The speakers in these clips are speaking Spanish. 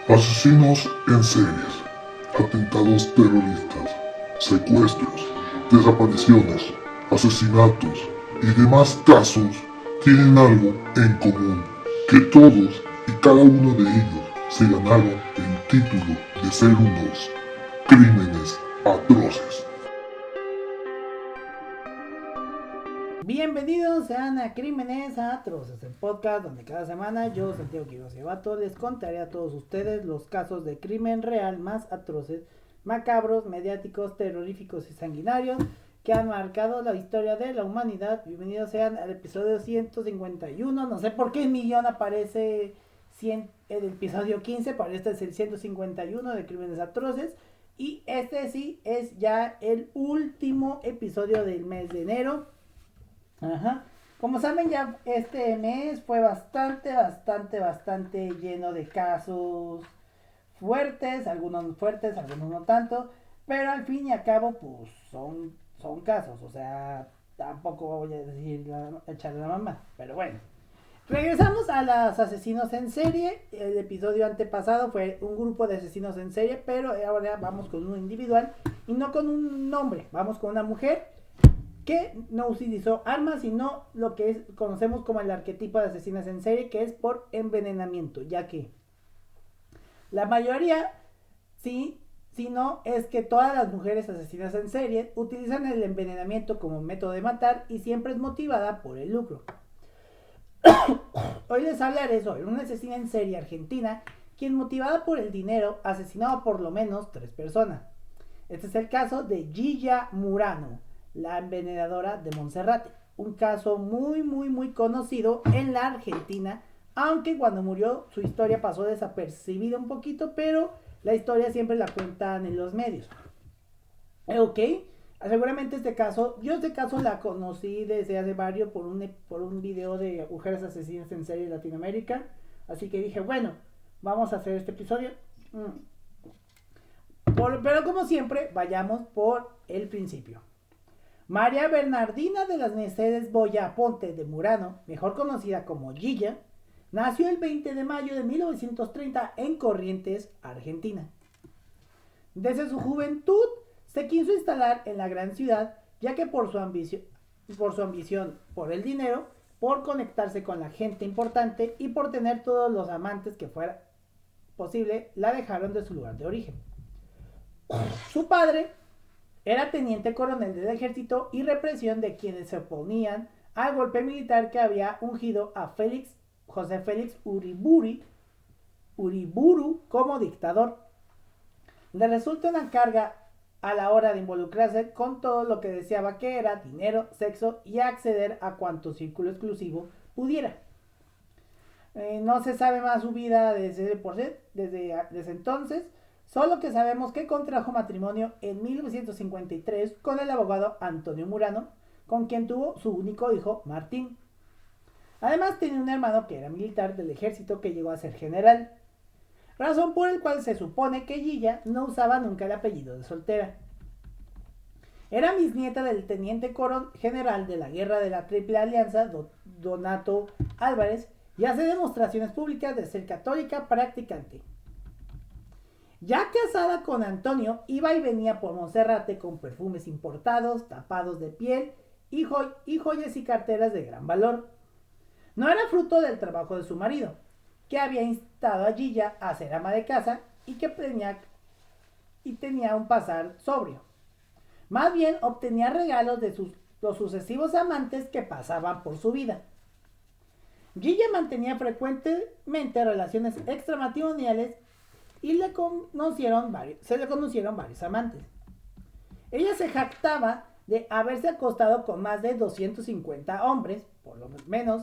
Asesinos en series, atentados terroristas, secuestros, desapariciones, asesinatos y demás casos tienen algo en común, que todos y cada uno de ellos se ganaron el título de ser unos crímenes atroces. Bienvenidos sean a Crímenes Atroces, el podcast donde cada semana yo, Santiago Quiroz y Vato, les contaré a todos ustedes los casos de crimen real más atroces, macabros, mediáticos, terroríficos y sanguinarios que han marcado la historia de la humanidad. Bienvenidos sean al episodio 151, no sé por qué en mi guión aparece el episodio 15, pero este es el 151 de Crímenes Atroces. Y este sí es ya el último episodio del mes de enero. Ajá. Como saben, ya este mes fue bastante lleno de casos fuertes, algunos no tanto, pero al fin y al cabo, pues son casos, o sea, tampoco voy a decir echarle la mamá, pero bueno. Regresamos a los asesinos en serie. El episodio antepasado fue un grupo de asesinos en serie, pero ahora vamos con uno individual y no con un nombre, vamos con una mujer que no utilizó armas, sino lo que conocemos como el arquetipo de asesinas en serie, que es por envenenamiento, ya que la mayoría, sí, si no, es que todas las mujeres asesinas en serie utilizan el envenenamiento como método de matar y siempre es motivada por el lucro. Hoy les hablaré sobre una asesina en serie argentina, quien motivada por el dinero asesinó a por lo menos 3 personas. Este es el caso de Gilla Murano, la envenenadora de Monserrate. Un caso muy conocido en la Argentina, aunque cuando murió su historia pasó desapercibida un poquito, pero la historia siempre la cuentan en los medios. Ok, seguramente yo este caso la conocí desde hace varios por un video de mujeres asesinas en serie de Latinoamérica, así que dije, bueno, vamos a hacer este episodio. Pero como siempre, vayamos por el principio. María Bernardina de las Mercedes Boya Ponte de Murano, mejor conocida como Gilla, nació el 20 de mayo de 1930 en Corrientes, Argentina. Desde su juventud se quiso instalar en la gran ciudad, ya que por su ambición por el dinero, por conectarse con la gente importante y por tener todos los amantes que fuera posible, la dejaron de su lugar de origen. Su padre era teniente coronel del ejército y represión de quienes se oponían al golpe militar que había ungido a José Félix Uriburu como dictador. Le resulta una carga a la hora de involucrarse con todo lo que deseaba, que era dinero, sexo y acceder a cuanto círculo exclusivo pudiera. No se sabe más su vida desde entonces, solo que sabemos que contrajo matrimonio en 1953 con el abogado Antonio Murano, con quien tuvo su único hijo, Martín. Además tenía un hermano que era militar del ejército que llegó a ser general, razón por la cual se supone que Gilla no usaba nunca el apellido de soltera. Era bisnieta del teniente general de la Guerra de la Triple Alianza, Donato Álvarez, y hace demostraciones públicas de ser católica practicante. Ya casada con Antonio, iba y venía por Monserrate con perfumes importados, tapados de piel y joyas y carteras de gran valor. No era fruto del trabajo de su marido, que había instado a Gilla a ser ama de casa y que tenía un pasar sobrio. Más bien obtenía regalos de los sucesivos amantes que pasaban por su vida. Gilla mantenía frecuentemente relaciones extramatrimoniales y se le conocieron varios amantes. Ella se jactaba de haberse acostado con más de 250 hombres, por lo menos.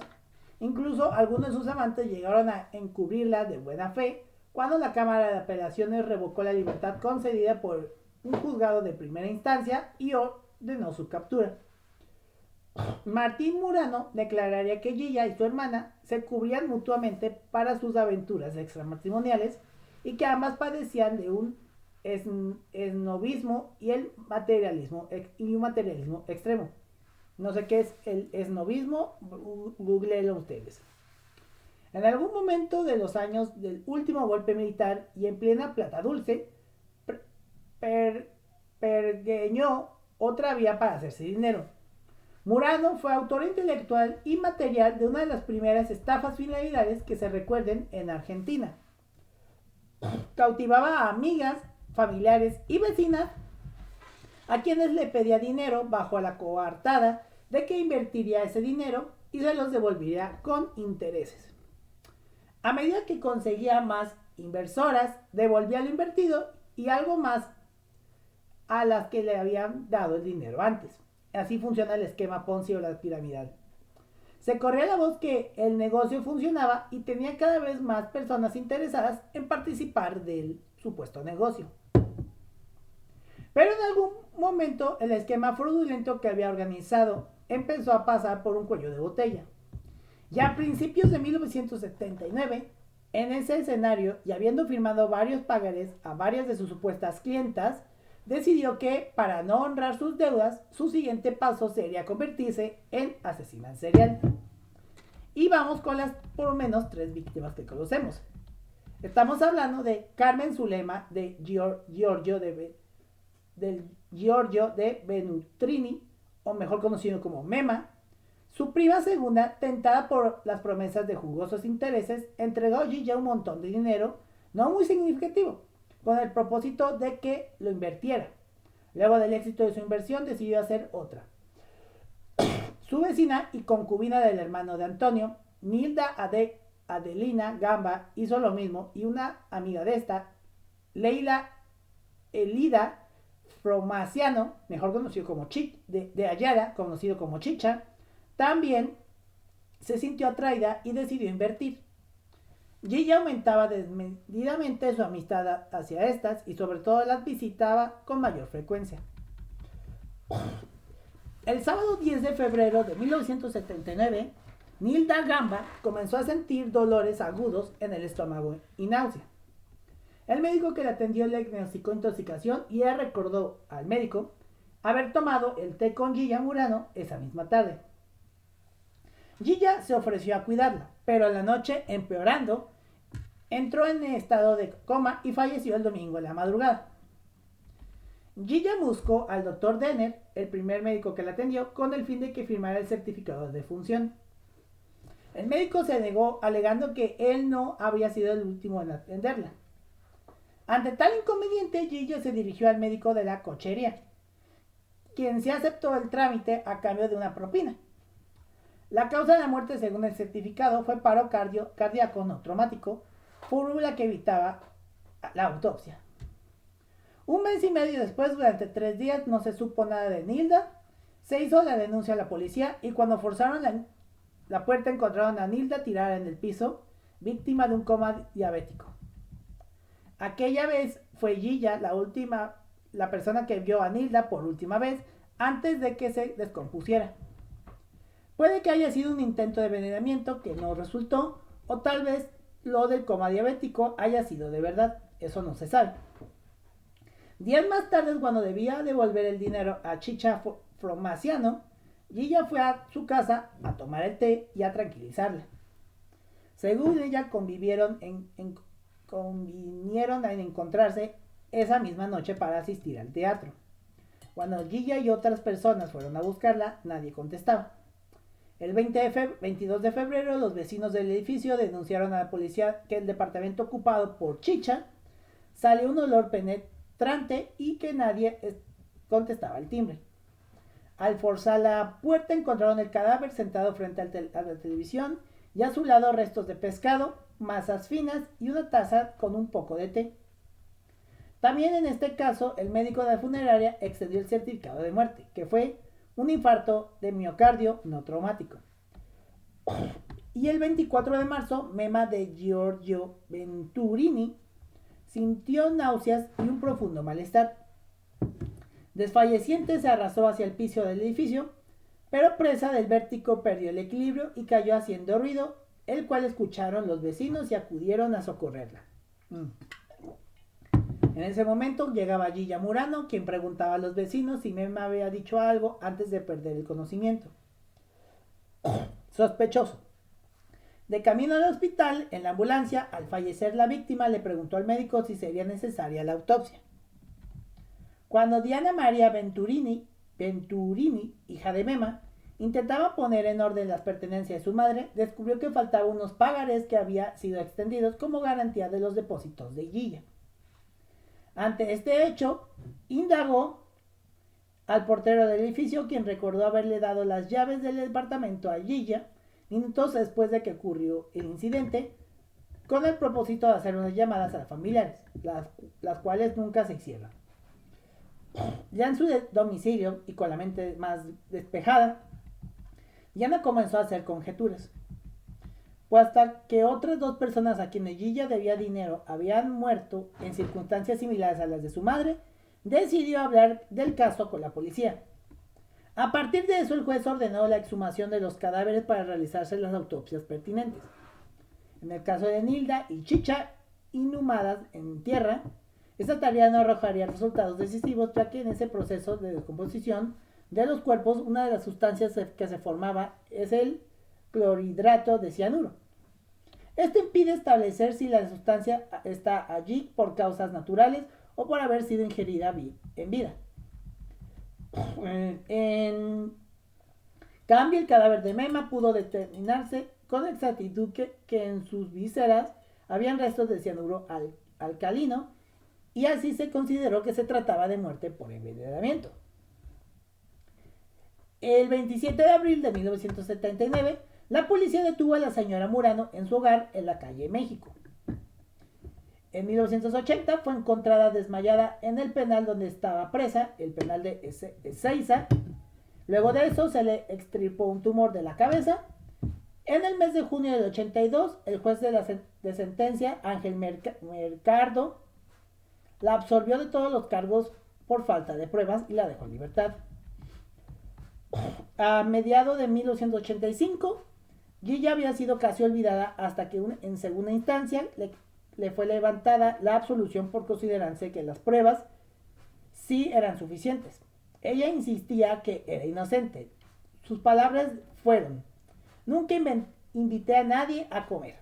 Incluso algunos de sus amantes llegaron a encubrirla de buena fe cuando la Cámara de Apelaciones revocó la libertad concedida por un juzgado de primera instancia y ordenó su captura. Martín Murano declararía que Gilla y su hermana se cubrían mutuamente para sus aventuras extramatrimoniales y que ambas padecían de un esnovismo y un materialismo extremo. No sé qué es el esnovismo, googleenlo ustedes. En algún momento de los años del último golpe militar y en plena Plata Dulce, per, pergueñó otra vía para hacerse dinero. Murano fue autor intelectual y material de una de las primeras estafas finalidades que se recuerden en Argentina. Cautivaba a amigas, familiares y vecinas a quienes le pedía dinero bajo la coartada de que invertiría ese dinero y se los devolvería con intereses. A medida que conseguía más inversoras, devolvía lo invertido y algo más a las que le habían dado el dinero antes. Así funciona el esquema Ponzi o la piramidal. Se corría la voz que el negocio funcionaba y tenía cada vez más personas interesadas en participar del supuesto negocio. Pero en algún momento el esquema fraudulento que había organizado empezó a pasar por un cuello de botella. Ya a principios de 1979, en ese escenario y habiendo firmado varios pagarés a varias de sus supuestas clientas, decidió que, para no honrar sus deudas, su siguiente paso sería convertirse en asesina en serial. Y vamos con las por lo menos 3 víctimas que conocemos. Estamos hablando de Carmen Zulema del Giorgio de Venutrini, o mejor conocido como Mema. Su prima segunda, tentada por las promesas de jugosos intereses, entregó a Gilla un montón de dinero, no muy significativo, con el propósito de que lo invirtiera. Luego del éxito de su inversión, decidió hacer otra. Su vecina y concubina del hermano de Antonio, Nilda Adelina Gamba, hizo lo mismo, y una amiga de esta, Leila Elida Fromaciano, mejor conocido como de Ayala, conocido como Chicha, también se sintió atraída y decidió invertir. Gilla aumentaba desmedidamente su amistad hacia estas y sobre todo las visitaba con mayor frecuencia. El sábado 10 de febrero de 1979, Nilda Gamba comenzó a sentir dolores agudos en el estómago y náusea. El médico que la atendió le diagnosticó intoxicación y ella recordó al médico haber tomado el té con Gilla Murano esa misma tarde. Gilla se ofreció a cuidarla, pero en la noche, empeorando, entró en estado de coma y falleció el domingo en la madrugada. Gilla buscó al Dr. Denner, el primer médico que la atendió, con el fin de que firmara el certificado de defunción. El médico se negó, alegando que él no había sido el último en atenderla. Ante tal inconveniente, Gilla se dirigió al médico de la cochería, quien se aceptó el trámite a cambio de una propina. La causa de la muerte, según el certificado, fue paro cardíaco no traumático, fórmula que evitaba la autopsia. Un mes y medio después, durante 3 días, no se supo nada de Nilda. Se hizo la denuncia a la policía y cuando forzaron la puerta encontraron a Nilda tirada en el piso, víctima de un coma diabético. Aquella vez fue Gilla la persona que vio a Nilda por última vez antes de que se descompusiera. Puede que haya sido un intento de envenenamiento que no resultó, o tal vez lo del coma diabético haya sido de verdad, eso no se sabe. Días más tarde, cuando debía devolver el dinero a Chicha Fromaciano, Gilla fue a su casa a tomar el té y a tranquilizarla. Según ella, convinieron en encontrarse esa misma noche para asistir al teatro. Cuando Gilla y otras personas fueron a buscarla, nadie contestaba. El 22 de febrero, los vecinos del edificio denunciaron a la policía que el departamento ocupado por Chicha salió un olor penetrante y que nadie contestaba el timbre. Al forzar la puerta encontraron el cadáver sentado frente a la televisión y a su lado restos de pescado, masas finas y una taza con un poco de té. También en este caso, el médico de la funeraria excedió el certificado de muerte, que fue un infarto de miocardio no traumático. Y el 24 de marzo, Mema de Giorgio Venturini sintió náuseas y un profundo malestar. Desfalleciente, se arrastró hacia el piso del edificio, pero presa del vértigo perdió el equilibrio y cayó haciendo ruido, el cual escucharon los vecinos y acudieron a socorrerla. En ese momento llegaba Gilla Murano, quien preguntaba a los vecinos si Mema había dicho algo antes de perder el conocimiento. Sospechoso. De camino al hospital, en la ambulancia, al fallecer la víctima, le preguntó al médico si sería necesaria la autopsia. Cuando Diana María Venturini, hija de Mema, intentaba poner en orden las pertenencias de su madre, descubrió que faltaban unos pagarés que habían sido extendidos como garantía de los depósitos de Gilla. Ante este hecho, indagó al portero del edificio, quien recordó haberle dado las llaves del departamento a Gilla minutos después de que ocurrió el incidente, con el propósito de hacer unas llamadas a los familiares, las cuales nunca se hicieron. Ya en su domicilio y con la mente más despejada, Diana comenzó a hacer conjeturas. Pues hasta que otras dos personas a quienes Gilla debía dinero habían muerto en circunstancias similares a las de su madre, decidió hablar del caso con la policía. A partir de eso, el juez ordenó la exhumación de los cadáveres para realizarse las autopsias pertinentes. En el caso de Nilda y Chicha, inhumadas en tierra, esta tarea no arrojaría resultados decisivos, ya que en ese proceso de descomposición de los cuerpos, una de las sustancias que se formaba es el clorhidrato de cianuro. Esto impide establecer si la sustancia está allí por causas naturales o por haber sido ingerida en vida. En cambio, el cadáver de Mema pudo determinarse con exactitud que en sus vísceras habían restos de cianuro alcalino, y así se consideró que se trataba de muerte por envenenamiento. El 27 de abril de 1979, la policía detuvo a la señora Murano en su hogar en la calle México. En 1980 fue encontrada desmayada en el penal donde estaba presa, el penal de Ezeiza. Luego de eso se le extirpó un tumor de la cabeza. En el mes de junio del 82, el juez de sentencia, Ángel Mercado, la absolvió de todos los cargos por falta de pruebas y la dejó en libertad. A mediados de 1985, Gilla había sido casi olvidada hasta que en segunda instancia le fue levantada la absolución por considerarse que las pruebas sí eran suficientes. Ella insistía que era inocente. Sus palabras fueron: nunca invité a nadie a comer.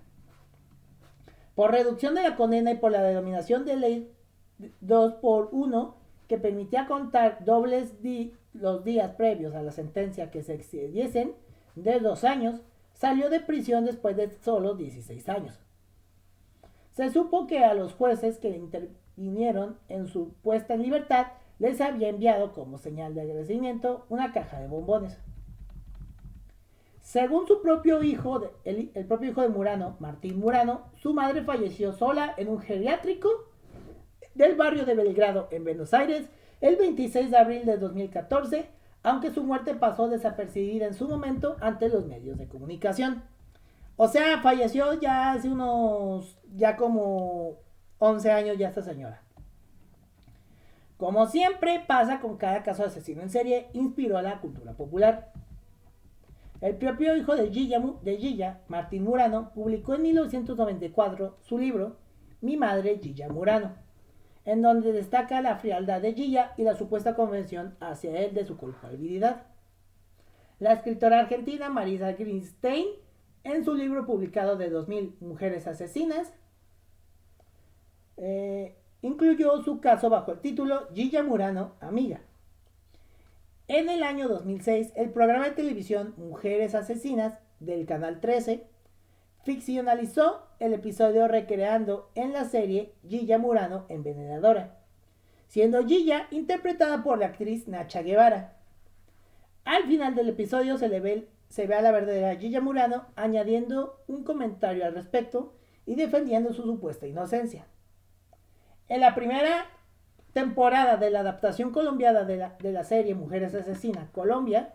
Por reducción de la condena y por la denominación de ley 2x1 que permitía contar dobles los días previos a la sentencia que se excediesen de 2 años, salió de prisión después de solo 16 años. Se supo que a los jueces que intervinieron en su puesta en libertad les había enviado como señal de agradecimiento una caja de bombones. Según su propio hijo, el propio hijo de Murano, Martín Murano, su madre falleció sola en un geriátrico del barrio de Belgrado, en Buenos Aires, el 26 de abril de 2014, aunque su muerte pasó desapercibida en su momento ante los medios de comunicación. O sea, falleció ya hace ya como 11 años ya esta señora. Como siempre pasa con cada caso de asesino en serie, inspiró a la cultura popular. El propio hijo de Gilla, Martín Murano, publicó en 1994 su libro Mi madre, Gilla Murano, en donde destaca la frialdad de Gilla y la supuesta convención hacia él de su culpabilidad. La escritora argentina Marisa Grinstein, en su libro publicado de 2000, Mujeres Asesinas, incluyó su caso bajo el título Gilla Murano, amiga. En el año 2006, el programa de televisión Mujeres Asesinas del Canal 13 ficcionalizó el episodio recreando en la serie Gilla Murano Envenenadora, siendo Gilla interpretada por la actriz Nacha Guevara. Al final del episodio se ve a la verdadera Gilla Murano añadiendo un comentario al respecto y defendiendo su supuesta inocencia. En la primera temporada de la adaptación colombiana de la serie Mujeres Asesinas Colombia,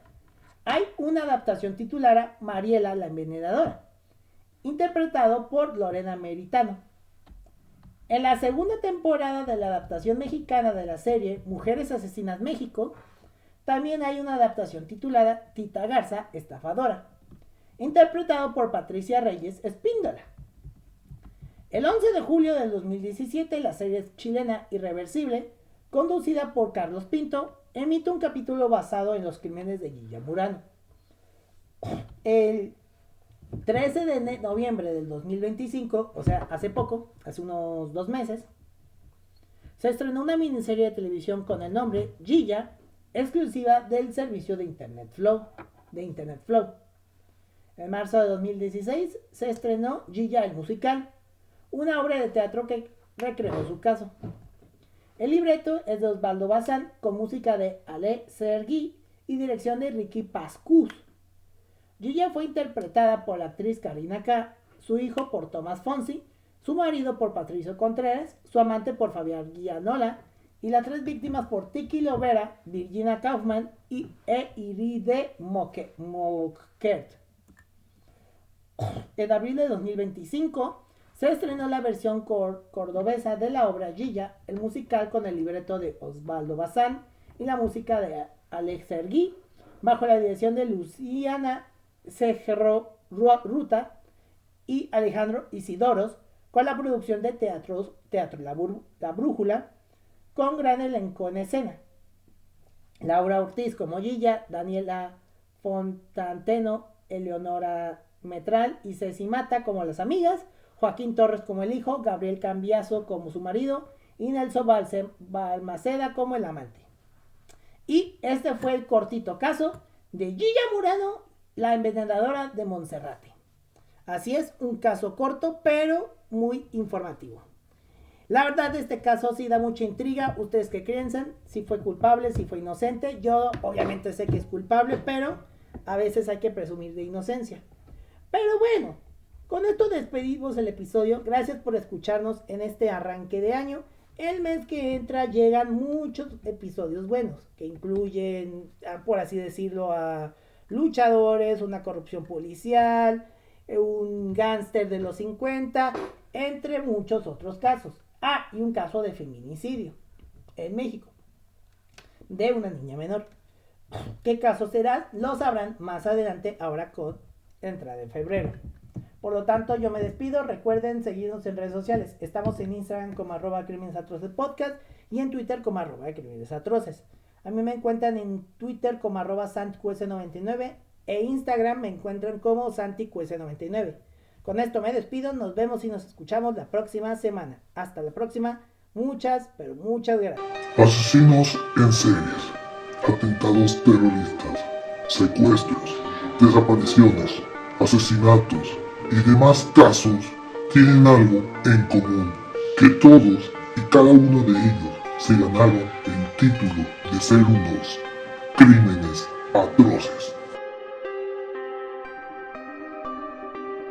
hay una adaptación titulada Mariela la Envenenadora, interpretado por Lorena Meritano. En la segunda temporada de la adaptación mexicana de la serie Mujeres Asesinas México, también hay una adaptación titulada Tita Garza Estafadora, interpretado por Patricia Reyes Espíndola. El 11 de julio del 2017, la serie chilena Irreversible, conducida por Carlos Pinto, emite un capítulo basado en los crímenes de Gilla Murano. El 13 de noviembre del 2025, o sea, hace poco, hace unos 2 meses, se estrenó una miniserie de televisión con el nombre Gilla, exclusiva del servicio de Internet Flow. En marzo de 2016 se estrenó Gilla el musical, una obra de teatro que recreó su caso. El libreto es de Osvaldo Bazán, con música de Ale Sergui y dirección de Ricky Pascus. Gilla fue interpretada por la actriz Karina K., su hijo por Tomás Fonsi, su marido por Patricio Contreras, su amante por Fabián Gianola, y las 3 víctimas por Tiki Lovera, Virginia Kaufman y Iride Mockert. En abril de 2025 se estrenó la versión cordobesa de la obra Gilla, el musical con el libreto de Osvaldo Bazán y la música de Alex Sergui, bajo la dirección de Luciana Segerro Ruta y Alejandro Isidoros, con la producción de Teatro La Brújula, con gran elenco en escena. Laura Ortiz como Gilla, Daniela Fontanteno, Eleonora Metral y Ceci Mata como las amigas, Joaquín Torres como el hijo, Gabriel Cambiaso como su marido y Nelson Balmaceda como el amante. Y este fue el cortito caso de Gilla Murano, la envenenadora de Monserrate. Así es, un caso corto pero muy informativo. La verdad, este caso sí da mucha intriga. ¿Ustedes qué piensan? Si fue culpable, si fue inocente. Yo obviamente sé que es culpable, pero a veces hay que presumir de inocencia. Pero bueno, con esto despedimos el episodio. Gracias por escucharnos en este arranque de año. El mes que entra llegan muchos episodios buenos, que incluyen, por así decirlo, a luchadores, una corrupción policial, un gángster de los 50, entre muchos otros casos. Y un caso de feminicidio en México de una niña menor. ¿Qué caso será? Lo sabrán más adelante, ahora con entrada en febrero. Por lo tanto, yo me despido. Recuerden seguirnos en redes sociales. Estamos en Instagram como @crimenesatroces podcast y en Twitter como @crimenesatroces. A mí me encuentran en Twitter como @santqs99 e Instagram me encuentran como santiqs99. Con esto me despido, nos vemos y nos escuchamos la próxima semana. Hasta la próxima, muchas, pero muchas gracias. Asesinos en series, atentados terroristas, secuestros, desapariciones, asesinatos y demás casos tienen algo en común, que todos y cada uno de ellos se ganaron el título de ser unos crímenes atroces.